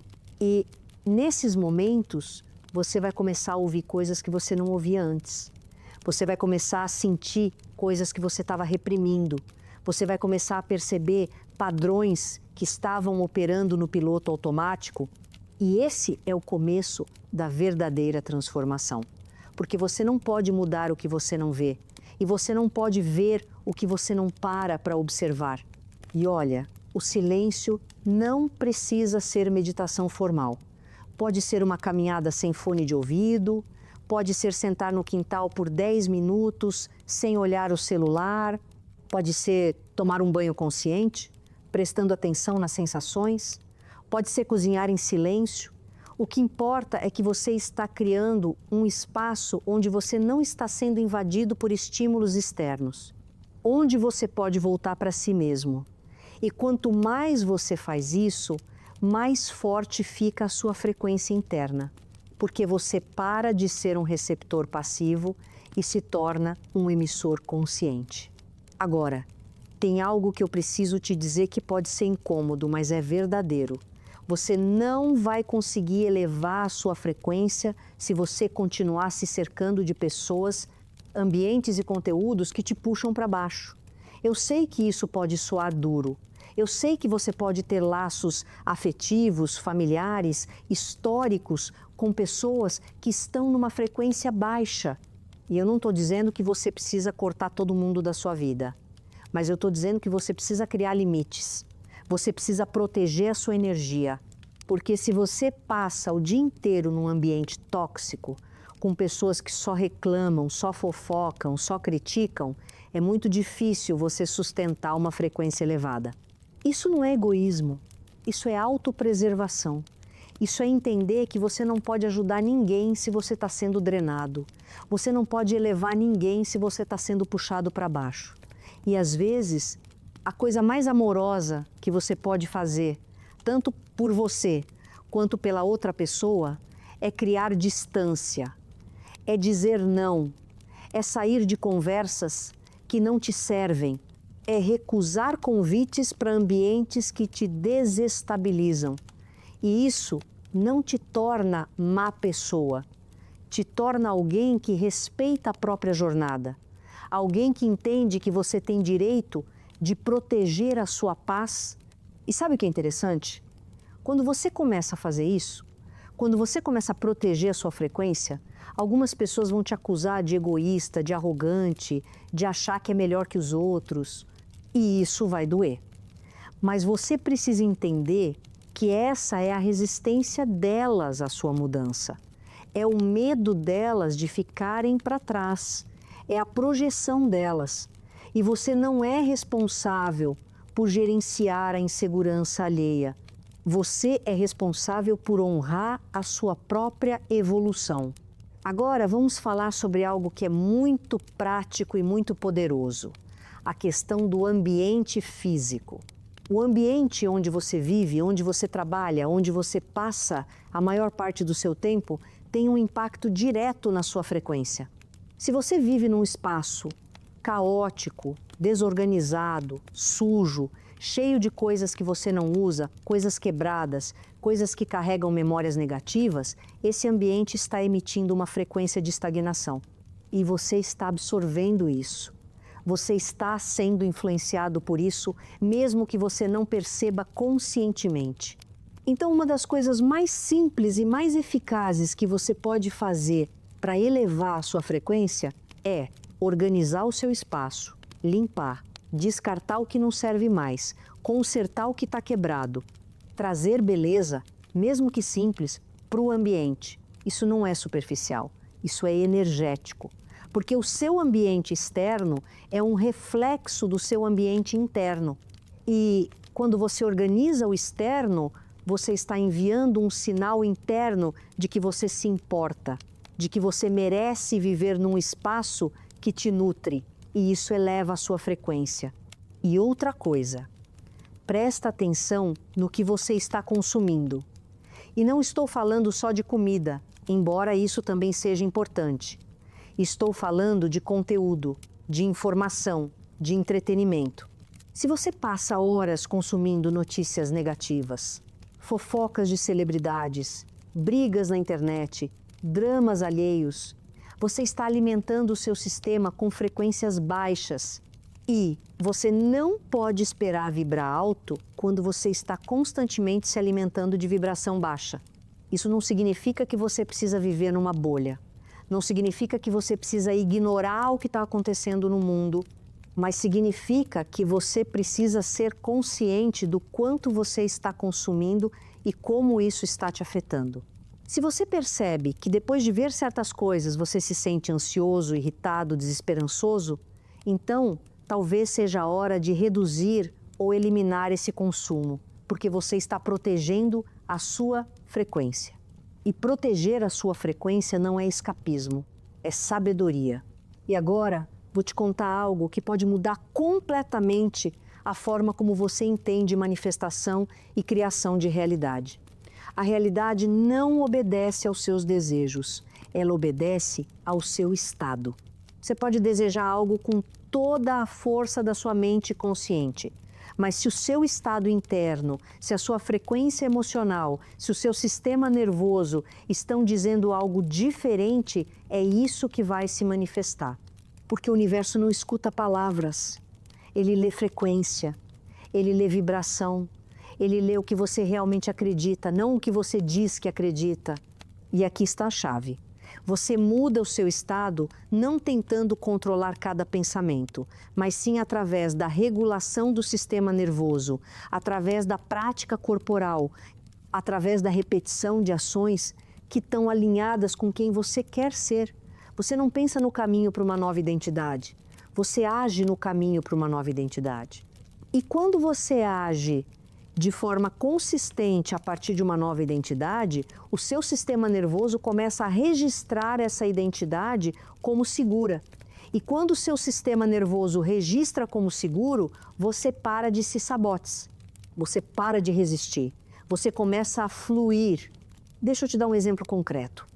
E nesses momentos você vai começar a ouvir coisas que você não ouvia antes. Você vai começar a sentir coisas que você estava reprimindo. Você vai começar a perceber padrões que estavam operando no piloto automático. E esse é o começo da verdadeira transformação. Porque você não pode mudar o que você não vê. E você não pode ver o que você não para observar. E olha, o silêncio não precisa ser meditação formal. Pode ser uma caminhada sem fone de ouvido, pode ser sentar no quintal por 10 minutos sem olhar o celular, pode ser tomar um banho consciente, prestando atenção nas sensações, pode ser cozinhar em silêncio. O que importa é que você está criando um espaço onde você não está sendo invadido por estímulos externos, onde você pode voltar para si mesmo. E quanto mais você faz isso, mais forte fica a sua frequência interna, porque você para de ser um receptor passivo e se torna um emissor consciente. Agora, tem algo que eu preciso te dizer que pode ser incômodo, mas é verdadeiro. Você não vai conseguir elevar a sua frequência se você continuar se cercando de pessoas, ambientes e conteúdos que te puxam para baixo. Eu sei que isso pode soar duro. Eu sei que você pode ter laços afetivos, familiares, históricos com pessoas que estão numa frequência baixa. E eu não estou dizendo que você precisa cortar todo mundo da sua vida, mas eu estou dizendo que você precisa criar limites. Você precisa proteger a sua energia, porque se você passa o dia inteiro num ambiente tóxico, com pessoas que só reclamam, só fofocam, só criticam, é muito difícil você sustentar uma frequência elevada. Isso não é egoísmo, isso é autopreservação. Isso é entender que você não pode ajudar ninguém se você está sendo drenado. Você não pode elevar ninguém se você está sendo puxado para baixo. E às vezes, a coisa mais amorosa que você pode fazer, tanto por você quanto pela outra pessoa, é criar distância, é dizer não, é sair de conversas que não te servem, é recusar convites para ambientes que te desestabilizam. E isso não te torna má pessoa, te torna alguém que respeita a própria jornada, alguém que entende que você tem direito de proteger a sua paz. E sabe o que é interessante? Quando você começa a fazer isso, quando você começa a proteger a sua frequência, algumas pessoas vão te acusar de egoísta, de arrogante, de achar que é melhor que os outros. E isso vai doer. Mas você precisa entender que essa é a resistência delas à sua mudança. É o medo delas de ficarem para trás. É a projeção delas. E você não é responsável por gerenciar a insegurança alheia. Você é responsável por honrar a sua própria evolução. Agora vamos falar sobre algo que é muito prático e muito poderoso. A questão do ambiente físico. O ambiente onde você vive, onde você trabalha, onde você passa a maior parte do seu tempo, tem um impacto direto na sua frequência. Se você vive num espaço caótico, desorganizado, sujo, cheio de coisas que você não usa, coisas quebradas, coisas que carregam memórias negativas, esse ambiente está emitindo uma frequência de estagnação. E você está absorvendo isso. Você está sendo influenciado por isso, mesmo que você não perceba conscientemente. Então, uma das coisas mais simples e mais eficazes que você pode fazer para elevar a sua frequência é organizar o seu espaço, limpar, descartar o que não serve mais, consertar o que está quebrado, trazer beleza, mesmo que simples, para o ambiente. Isso não é superficial, isso é energético. Porque o seu ambiente externo é um reflexo do seu ambiente interno. E quando você organiza o externo, você está enviando um sinal interno de que você se importa, de que você merece viver num espaço que te nutre. E isso eleva a sua frequência. E outra coisa, Presta atenção no que você está consumindo. E não estou falando só de comida, embora isso também seja importante. Estou falando de conteúdo, de informação, de entretenimento. Se você passa horas consumindo notícias negativas, fofocas de celebridades, brigas na internet, dramas alheios, você está alimentando o seu sistema com frequências baixas. E você não pode esperar vibrar alto quando você está constantemente se alimentando de vibração baixa. Isso não significa que você precisa viver numa bolha. Não significa que você precisa ignorar o que está acontecendo no mundo, mas significa que você precisa ser consciente do quanto você está consumindo e como isso está te afetando. Se você percebe que depois de ver certas coisas você se sente ansioso, irritado, desesperançoso, então talvez seja a hora de reduzir ou eliminar esse consumo, porque você está protegendo a sua frequência. E proteger a sua frequência não é escapismo, é sabedoria. E agora, vou te contar algo que pode mudar completamente a forma como você entende manifestação e criação de realidade. A realidade não obedece aos seus desejos, ela obedece ao seu estado. Você pode desejar algo com toda a força da sua mente consciente, mas se o seu estado interno, se a sua frequência emocional, se o seu sistema nervoso estão dizendo algo diferente, é isso que vai se manifestar. Porque o universo não escuta palavras, ele lê frequência, ele lê vibração, ele lê o que você realmente acredita, não o que você diz que acredita. E aqui está a chave. Você muda o seu estado não tentando controlar cada pensamento, mas sim através da regulação do sistema nervoso, através da prática corporal, através da repetição de ações que estão alinhadas com quem você quer ser. Você não pensa no caminho para uma nova identidade, você age no caminho para uma nova identidade. E quando você age de forma consistente a partir de uma nova identidade, o seu sistema nervoso começa a registrar essa identidade como segura. E quando o seu sistema nervoso registra como seguro, você para de se sabotes, você para de resistir, você começa a fluir. Deixa eu te dar um exemplo concreto.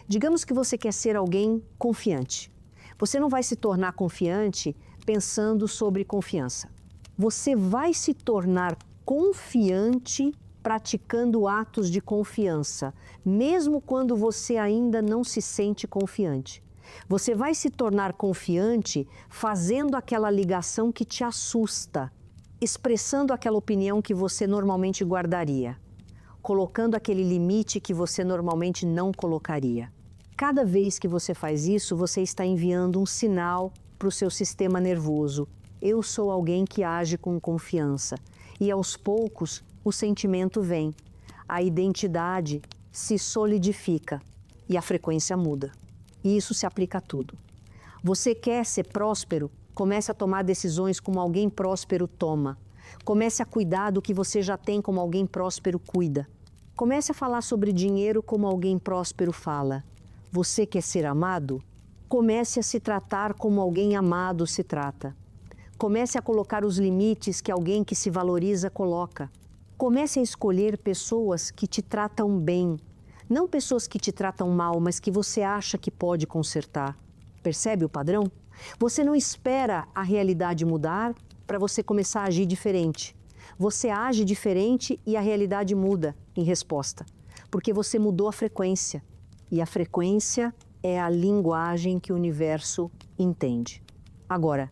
Digamos que você quer ser alguém confiante. Você não vai se tornar confiante pensando sobre confiança. Você vai se tornar confiante praticando atos de confiança, mesmo quando você ainda não se sente confiante. Você vai se tornar confiante fazendo aquela ligação que te assusta, expressando aquela opinião que você normalmente guardaria, colocando aquele limite que você normalmente não colocaria. Cada vez que você faz isso, você está enviando um sinal para o seu sistema nervoso. Eu sou alguém que age com confiança. E aos poucos o sentimento vem, a identidade se solidifica e a frequência muda. E isso se aplica a tudo. Você quer ser próspero? Comece a tomar decisões como alguém próspero toma. Comece a cuidar do que você já tem como alguém próspero cuida. Comece a falar sobre dinheiro como alguém próspero fala. Você quer ser amado? Comece a se tratar como alguém amado se trata. Comece a colocar os limites que alguém que se valoriza coloca. Comece a escolher pessoas que te tratam bem, não pessoas que te tratam mal, mas que você acha que pode consertar. Percebe o padrão? Você não espera a realidade mudar para você começar a agir diferente. Você age diferente e a realidade muda em resposta, porque você mudou a frequência. E a frequência é a linguagem que o universo entende. Agora,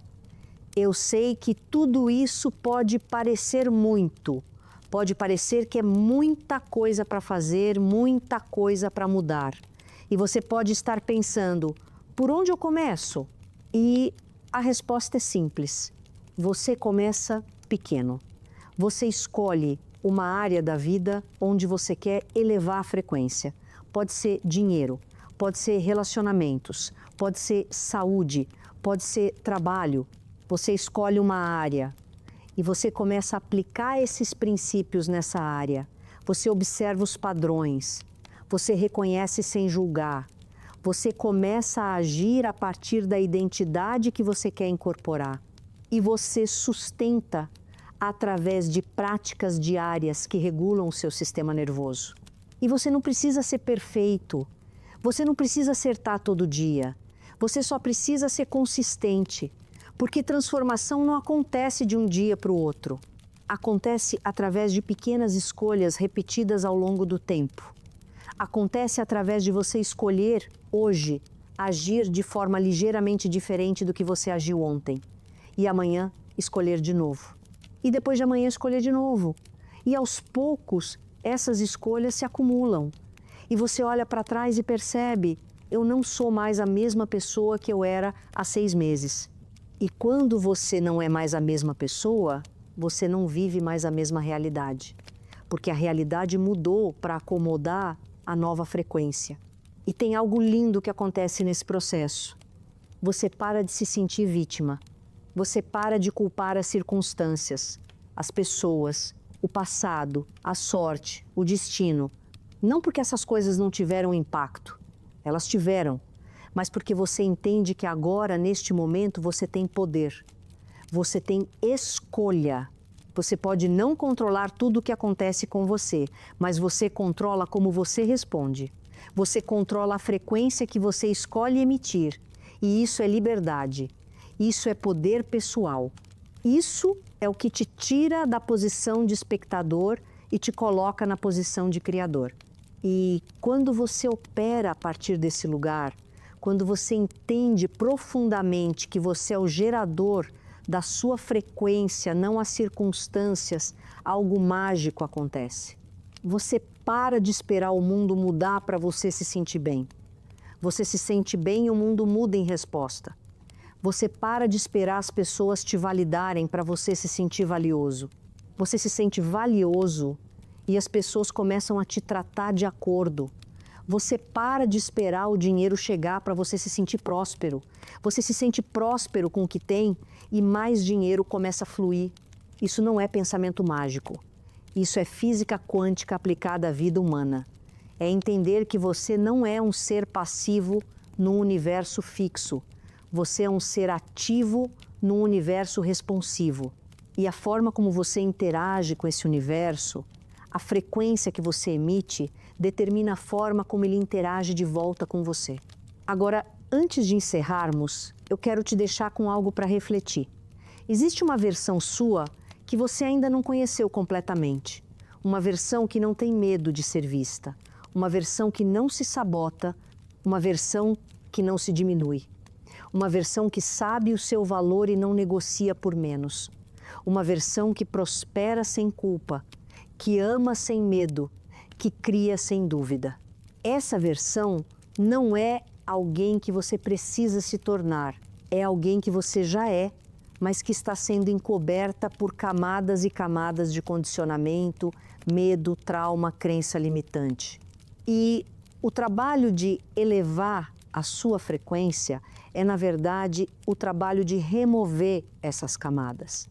eu sei que tudo isso pode parecer muito, pode parecer que é muita coisa para fazer, muita coisa para mudar. E você pode estar pensando, por onde eu começo? E a resposta é simples. Você começa pequeno. Você escolhe uma área da vida onde você quer elevar a frequência. Pode ser dinheiro, pode ser relacionamentos, pode ser saúde, pode ser trabalho. Você escolhe uma área e você começa a aplicar esses princípios nessa área. Você observa os padrões, você reconhece sem julgar. Você começa a agir a partir da identidade que você quer incorporar. E você sustenta através de práticas diárias que regulam o seu sistema nervoso. E você não precisa ser perfeito, você não precisa acertar todo dia, você só precisa ser consistente, porque transformação não acontece de um dia para o outro. Acontece através de pequenas escolhas repetidas ao longo do tempo. Acontece através de você escolher, hoje, agir de forma ligeiramente diferente do que você agiu ontem. E amanhã, escolher de novo. E depois de amanhã, escolher de novo. E aos poucos, essas escolhas se acumulam. E você olha para trás e percebe, eu não sou mais a mesma pessoa que eu era há 6 meses. E quando você não é mais a mesma pessoa, você não vive mais a mesma realidade. Porque a realidade mudou para acomodar a nova frequência. E tem algo lindo que acontece nesse processo. Você para de se sentir vítima. Você para de culpar as circunstâncias, as pessoas, o passado, a sorte, o destino. Não porque essas coisas não tiveram impacto. Elas tiveram. Mas porque você entende que agora, neste momento, você tem poder. Você tem escolha. Você pode não controlar tudo o que acontece com você, mas você controla como você responde. Você controla a frequência que você escolhe emitir. E isso é liberdade. Isso é poder pessoal. Isso é o que te tira da posição de espectador e te coloca na posição de criador. E quando você opera a partir desse lugar, quando você entende profundamente que você é o gerador da sua frequência, não as circunstâncias, algo mágico acontece. Você para de esperar o mundo mudar para você se sentir bem. Você se sente bem e o mundo muda em resposta. Você para de esperar as pessoas te validarem para você se sentir valioso. Você se sente valioso e as pessoas começam a te tratar de acordo. Você para de esperar o dinheiro chegar para você se sentir próspero. Você se sente próspero com o que tem e mais dinheiro começa a fluir. Isso não é pensamento mágico. Isso é física quântica aplicada à vida humana. É entender que você não é um ser passivo num universo fixo. Você é um ser ativo num universo responsivo. E a forma como você interage com esse universo, a frequência que você emite, determina a forma como ele interage de volta com você. Agora, antes de encerrarmos, eu quero te deixar com algo para refletir. Existe uma versão sua que você ainda não conheceu completamente. Uma versão que não tem medo de ser vista. Uma versão que não se sabota. Uma versão que não se diminui. Uma versão que sabe o seu valor e não negocia por menos. Uma versão que prospera sem culpa, que ama sem medo, que cria sem dúvida. Essa versão não é alguém que você precisa se tornar, é alguém que você já é, mas que está sendo encoberta por camadas e camadas de condicionamento, medo, trauma, crença limitante. E o trabalho de elevar a sua frequência é, na verdade, o trabalho de remover essas camadas.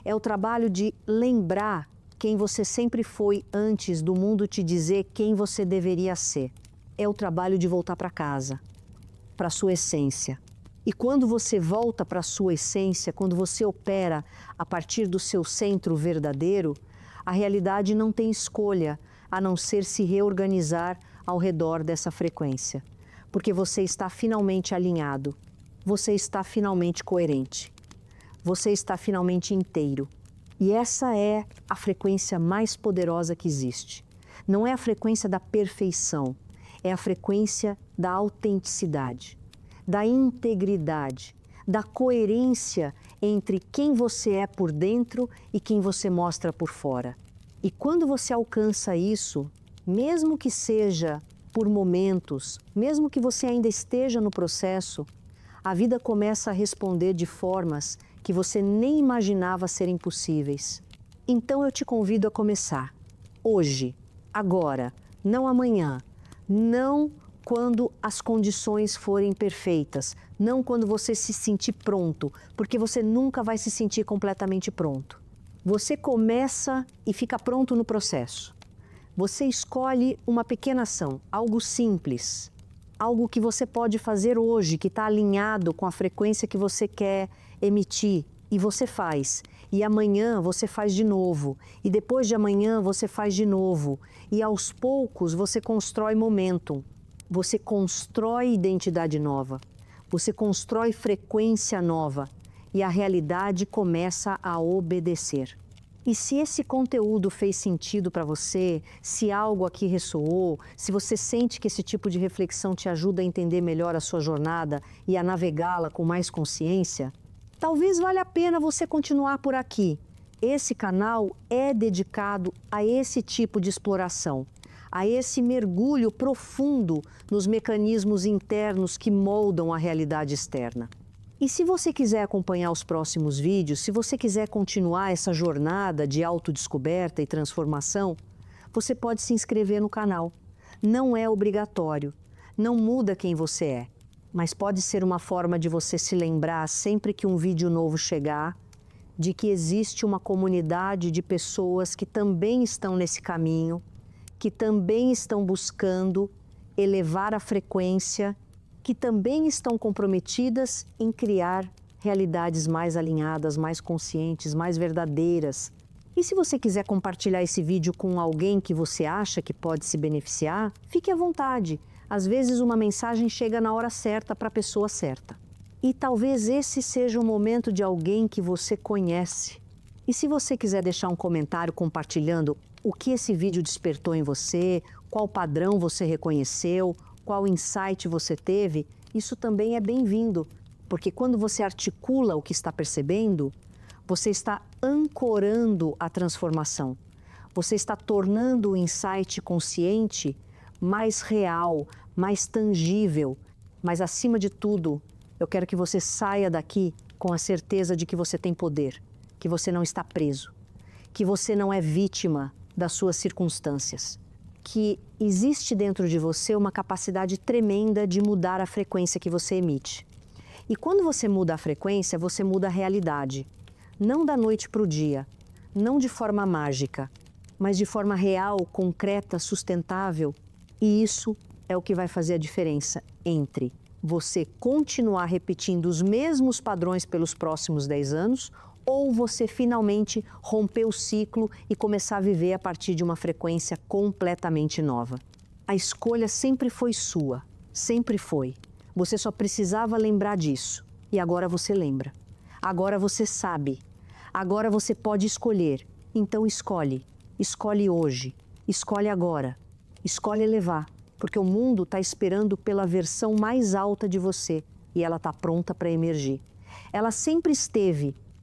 É o trabalho de lembrar quem você sempre foi antes do mundo te dizer quem você deveria ser. É o trabalho de voltar para casa, para a sua essência. E quando você volta para a sua essência, quando você opera a partir do seu centro verdadeiro, a realidade não tem escolha a não ser se reorganizar ao redor dessa frequência. Porque você está finalmente alinhado, você está finalmente coerente, você está finalmente inteiro. E essa é a frequência mais poderosa que existe. Não é a frequência da perfeição, é a frequência da autenticidade, da integridade, da coerência entre quem você é por dentro e quem você mostra por fora. E quando você alcança isso, mesmo que seja por momentos, mesmo que você ainda esteja no processo, a vida começa a responder de formas que você nem imaginava serem possíveis. Então eu te convido a começar. Hoje, agora, não amanhã, não quando as condições forem perfeitas, não quando você se sentir pronto, porque você nunca vai se sentir completamente pronto. Você começa e fica pronto no processo. Você escolhe uma pequena ação, algo simples, algo que você pode fazer hoje, que está alinhado com a frequência que você quer emitir, e você faz. E amanhã você faz de novo. E depois de amanhã você faz de novo. E aos poucos você constrói momentum. Você constrói identidade nova. Você constrói frequência nova. E a realidade começa a obedecer. E se esse conteúdo fez sentido para você, se algo aqui ressoou, se você sente que esse tipo de reflexão te ajuda a entender melhor a sua jornada e a navegá-la com mais consciência, talvez valha a pena você continuar por aqui. Esse canal é dedicado a esse tipo de exploração, a esse mergulho profundo nos mecanismos internos que moldam a realidade externa. E se você quiser acompanhar os próximos vídeos, se você quiser continuar essa jornada de autodescoberta e transformação, você pode se inscrever no canal. Não é obrigatório, não muda quem você é, mas pode ser uma forma de você se lembrar sempre que um vídeo novo chegar, de que existe uma comunidade de pessoas que também estão nesse caminho, que também estão buscando elevar a frequência, que também estão comprometidas em criar realidades mais alinhadas, mais conscientes, mais verdadeiras. E se você quiser compartilhar esse vídeo com alguém que você acha que pode se beneficiar, fique à vontade. Às vezes uma mensagem chega na hora certa para a pessoa certa. E talvez esse seja o momento de alguém que você conhece. E se você quiser deixar um comentário compartilhando o que esse vídeo despertou em você, qual padrão você reconheceu, qual insight você teve, isso também é bem-vindo, porque quando você articula o que está percebendo, você está ancorando a transformação, você está tornando o insight consciente mais real, mais tangível, mas acima de tudo, eu quero que você saia daqui com a certeza de que você tem poder, que você não está preso, que você não é vítima das suas circunstâncias, que existe dentro de você uma capacidade tremenda de mudar a frequência que você emite. E quando você muda a frequência, você muda a realidade. Não da noite para o dia, não de forma mágica, mas de forma real, concreta, sustentável. E isso é o que vai fazer a diferença entre você continuar repetindo os mesmos padrões pelos próximos 10 anos ou você finalmente romper o ciclo e começar a viver a partir de uma frequência completamente nova. A escolha sempre foi sua, sempre foi. Você só precisava lembrar disso. E agora você lembra. Agora você sabe. Agora você pode escolher. Então escolhe. Escolhe hoje. Escolhe agora. Escolhe elevar. Porque o mundo está esperando pela versão mais alta de você. E ela está pronta para emergir. Ela sempre esteve